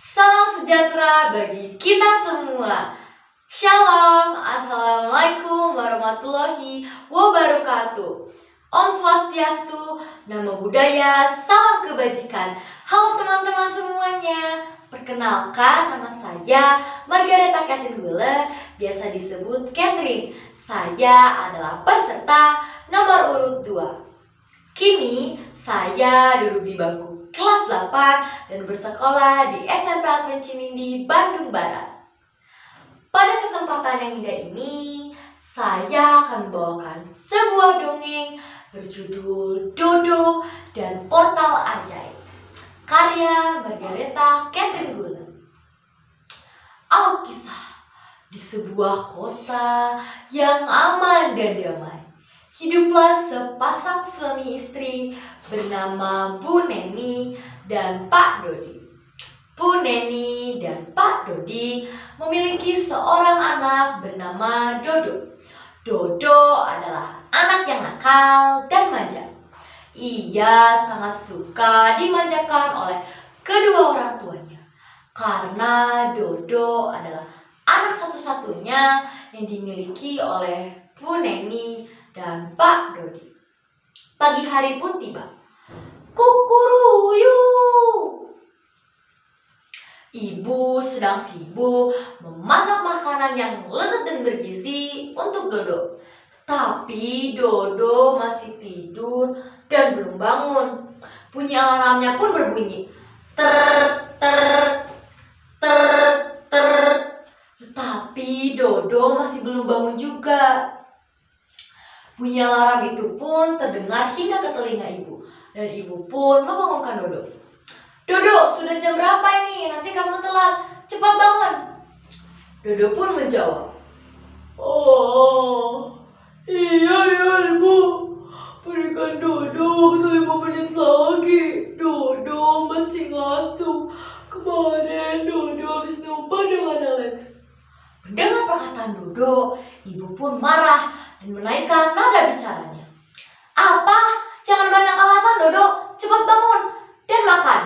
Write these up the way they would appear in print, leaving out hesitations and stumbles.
Salam sejahtera bagi kita semua. Shalom, Assalamualaikum warahmatullahi wabarakatuh. Om Swastiastu, Namo Buddhaya, salam kebajikan. Halo teman-teman semuanya. Perkenalkan, nama saya Margareta Katinggule, biasa disebut Catherine. Saya adalah peserta nomor urut 2. Kini saya duduk di bangku kelas 8 dan bersekolah di SMP Advent Cimindi, Bandung Barat. Pada kesempatan yang indah ini, saya akan membawakan sebuah dongeng berjudul Dodo dan Portal Ajaib, karya Margareta Katinggule. Alkisah di sebuah kota yang aman dan damai, hiduplah sepasang suami istri bernama Bu Neni dan Pak Dodi. Bu Neni dan Pak Dodi memiliki seorang anak bernama Dodo. Dodo adalah anak yang nakal dan manja. Ia sangat suka dimanjakan oleh kedua orang tuanya, karena Dodo adalah anak satu-satunya yang dimiliki oleh Bu Neni dan Pak Dodi. Pagi hari pun tiba. Kukuruyu. Ibu sedang sibuk memasak makanan yang lezat dan bergizi untuk Dodo. Tapi Dodo masih tidur dan belum bangun. Bunyi alarmnya pun berbunyi. Ter, ter, ter, ter. Tetapi Dodo masih belum bangun juga. Bunyi alarm itu pun terdengar hingga ke telinga ibu, dan ibu pun membangunkan Dodo. Dodo, sudah jam berapa ini? Nanti kamu telat. Cepat bangun. Dodo pun menjawab. Oh, iya ibu. Berikan Dodo waktu 5 menit lagi. Dodo masih ngantuk. Kemarin Dodo habis nobar dengan Alex. Mendengar perkataan Dodo, ibu pun marah dan menaikkan nada bicaranya. Apa? Jangan banyak alasan, Dodo. Cepat bangun dan makan.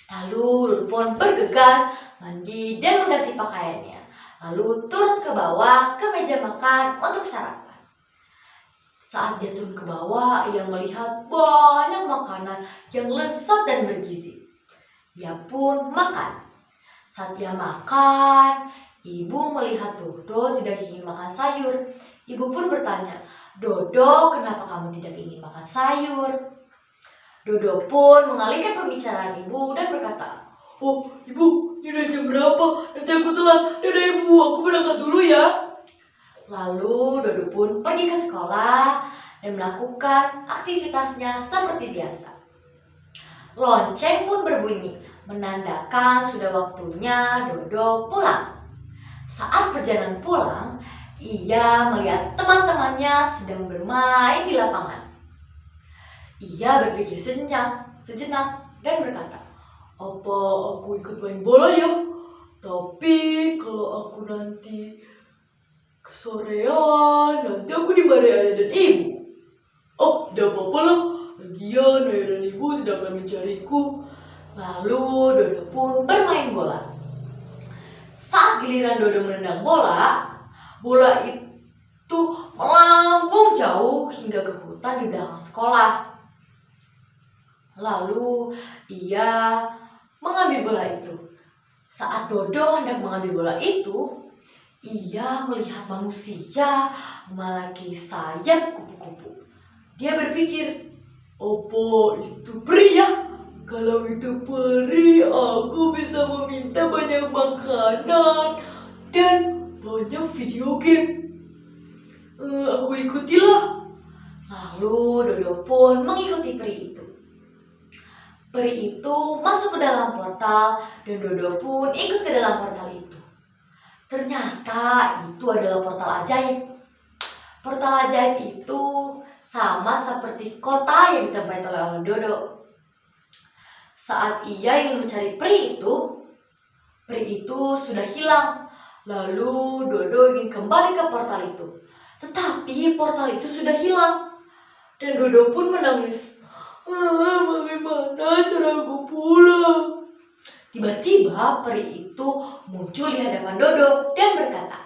Lalu Dodo pun bergegas mandi dan mengganti pakaiannya. Lalu turun ke bawah ke meja makan untuk sarapan. Saat dia turun ke bawah, ia melihat banyak makanan yang lezat dan bergizi. Ia pun makan. Saat ia makan, ibu melihat Dodo tidak ingin makan sayur. Ibu pun bertanya, Dodo, kenapa kamu tidak ingin makan sayur? Dodo pun mengalihkan pembicaraan ibu dan berkata, oh ibu, ini udah jam berapa? Nanti aku telat. Dadah ibu, aku berangkat dulu ya. Lalu Dodo pun pergi ke sekolah dan melakukan aktivitasnya seperti biasa. Lonceng pun berbunyi, menandakan sudah waktunya Dodo pulang. Saat perjalanan pulang, ia melihat teman-temannya sedang bermain di lapangan. Ia berpikir sejenak dan berkata, apa aku ikut main bola ya? Tapi kalau aku nanti kesorean, nanti aku dimarahi ayah dan ibu. Oh, tidak apa-apa lah. Lagian ayah dan ibu tidak akan mencariku. Lalu Dodo pun bermain bola. Saat giliran Dodo menendang bola, bola itu melambung jauh hingga ke hutan di belakang sekolah. Lalu ia mengambil bola itu. Saat Dodo hendak mengambil bola itu, ia melihat manusia memiliki sayap kupu-kupu. Dia berpikir, apa itu peri ya? Kalau itu peri, aku bisa meminta banyak makanan dan banyak video game. Aku ikutilah. Lalu Dodo pun mengikuti peri itu. Peri itu masuk ke dalam portal dan Dodo pun ikut ke dalam portal itu. Ternyata itu adalah portal ajaib. Portal ajaib itu sama seperti kota yang ditempati oleh Dodo. Saat ia ingin mencari peri itu sudah hilang. Lalu Dodo ingin kembali ke portal itu. Tetapi portal itu sudah hilang. Dan Dodo pun menangis. Bagaimana cara aku pulang? Tiba-tiba peri itu muncul di hadapan Dodo dan berkata,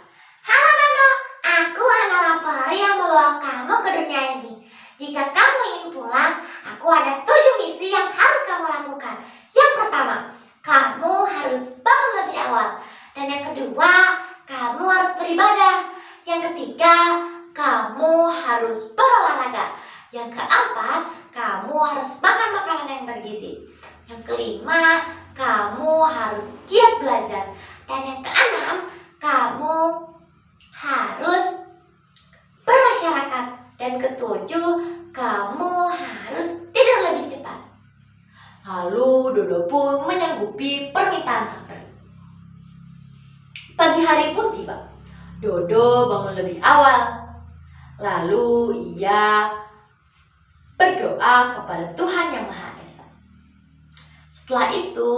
Halo Dodo, aku adalah peri yang membawa kamu ke dunia ini. Jika kamu ingin pulang, aku ada 7 misi yang harus kamu lakukan. Yang pertama, kamu harus bangun lebih awal. Dan yang kedua, kamu harus beribadah. Yang ketiga, kamu harus berolahraga. Yang keempat, kamu harus makan makanan yang bergizi. Yang kelima, kamu harus giat belajar. Dan yang keenam, kamu harus bermasyarakat. Dan ketujuh, kamu harus tidur lebih cepat. Lalu Dodo pun menyanggupi permintaan sang peri. Pagi hari pun tiba. Dodo bangun lebih awal. Lalu ia berdoa kepada Tuhan Yang Maha Esa. Setelah itu,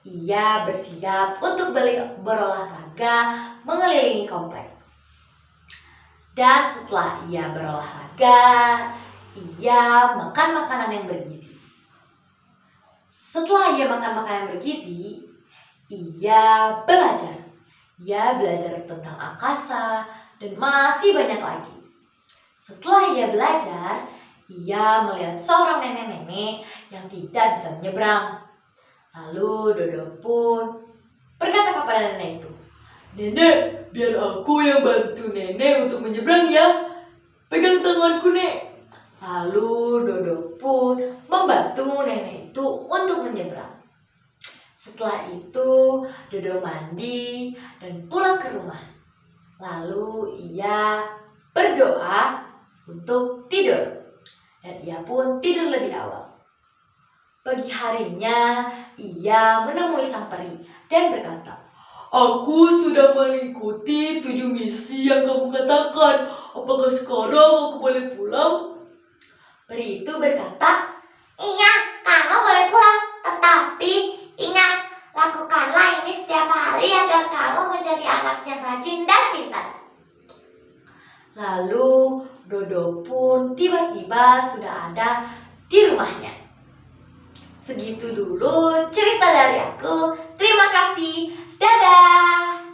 ia bersiap untuk berolahraga mengelilingi komplek. Dan setelah ia berolahraga, ia makan makanan yang bergizi. Setelah ia makan makanan yang bergizi, ia belajar. Ia belajar tentang angkasa dan masih banyak lagi. Setelah ia belajar, ia melihat seorang nenek-nenek yang tidak bisa menyeberang. Lalu Dodo pun berkata kepada nenek itu, Nenek, biar aku yang bantu nenek untuk menyeberang ya. Pegang tanganku, Nek. Lalu Dodo pun membantu nenek itu untuk menyeberang. Setelah itu, Dodo mandi dan pulang ke rumah. Lalu ia berdoa untuk tidur. Dan ia pun tidur lebih awal. Pagi harinya, ia menemui sang peri dan berkata, Aku sudah mengikuti 7 misi yang kamu katakan. Apakah sekarang aku boleh pulang? Peri itu berkata, Iya, kamu boleh pulang. Tetapi ingat, lakukanlah ini setiap hari agar kamu menjadi anak yang rajin dan pintar. Lalu Dodo pun tiba-tiba sudah ada di rumahnya. Segitu dulu cerita dari aku. Terima kasih. Dadah.